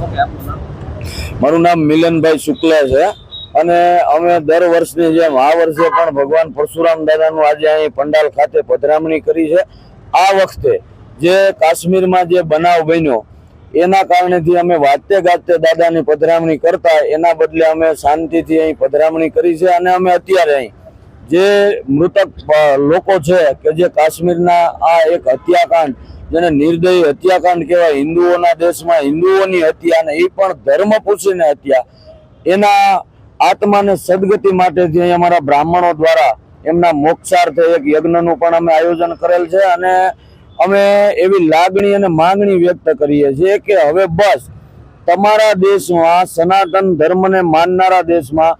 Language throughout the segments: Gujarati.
જણાવશો કે આપનું નામ? મારું નામ મિલનભાઈ શુક્લા છે અને અમે દર વર્ષની જેમ આ વર્ષે પણ ભગવાન પરશુરામ દાદાનું આજે અહીં પંડાલ ખાતે પધરામણી કરી છે। આ વખતે જે કાશ્મીરમાં જે બનાવ બન્યો એના કારણેથી અમે વાતે ગાતે દાદાની પધરામણી કરતા એના બદલે અમે શાંતિથી અહીં પધરામણી કરી છે અને અમે અત્યારે અહીં જે મૃતક લોકો છે કે જે કાશ્મીરના આ એક હત્યાકાંડ જેને નિર્દયી હત્યાકાંડ કહેવાય, હિન્દુઓના દેશમાં હિન્દુઓની હત્યા અને એ પણ ધર્મ પૂછીને હત્યા, એના આત્માને સદગતિ માટેથી અહીં અમારા બ્રાહ્મણો દ્વારા એમના મોક્ષાર્થે એક યજ્ઞનું પણ અમે આયોજન કરેલ છે અને અમે એવી લાગણી અને માંગણી વ્યક્ત કરીએ છીએ કે હવે બસ તમારા દેશમાં સનાતન ધર્મને માનનારા દેશમાં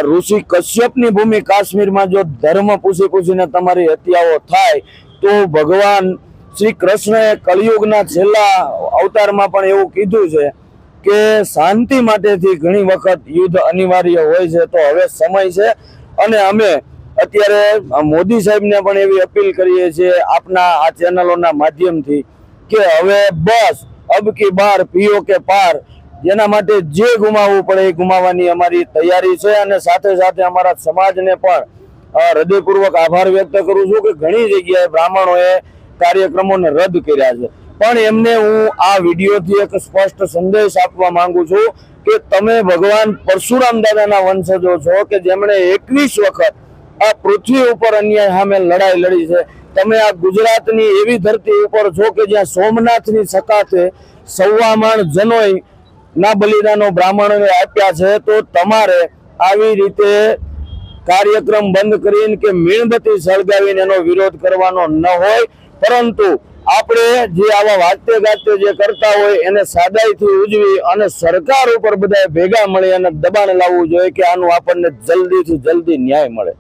ઋષિ કશ્યપની ભૂમિ કાશ્મીરમાં જો ધર્મ પૂછીને તમારી હત્યાઓ થાય તો ભગવાન શ્રી કૃષ્ણએ કળિયુગના છેલ્લા અવતારમાં પણ એવું કીધું છે કે શાંતિ માટેથી ઘણી વખત યુદ્ધ અનિવાર્ય હોય છે। તો હવે સમય છે અને અમે અત્યારે મોદી સાહેબને પણ એવી અપીલ કરીએ છીએ આપના આ ચેનલોના માધ્યમથી કે હવે બસ અબ કી બાર પીઓ કે પાર, જેના માટે જે ગુમાવવું પડે એ ગુમાવવાની અમારી તૈયારી છે અને સાથે સાથે અમારા સમાજને પણ હૃદયપૂર્વક આભાર વ્યક્ત કરું છું કે ઘણી જગ્યાએ બ્રાહ્મણોએ કાર્યક્રમોને રદ કર્યા છે, પણ એમને હું આ વિડીયોથી એક સ્પષ્ટ સંદેશ આપવા માંગુ છું કે તમે ભગવાન પરશુરામ દાદાના વંશજો છો કે જેમણે 21 વખત આ પૃથ્વી ઉપર અન્યાય સામે લડાઈ લડી છે। તમે આ ગુજરાતની એવી ધરતી ઉપર છો કે જ્યાં સોમનાથની સકાતે 1.25 માણ જનોય ના બલિદાનો બ્રાહ્મણોને આપ્યા છે। તો તમારે આવી રીતે કાર્યક્રમ બંધ કરીને કે મીણબત્તી સળગાવીને એનો વિરોધ કરવાનો ન હોય, પરંતુ આપણે જે આવા વાતે ગાતે જે કરતા હોય એને સાદાઈથી ઉજવી અને સરકાર ઉપર બધા ભેગા મળી અને દબાણ લાવવું જોઈએ કે આનું આપણને જલ્દીથી જલ્દી ન્યાય મળે।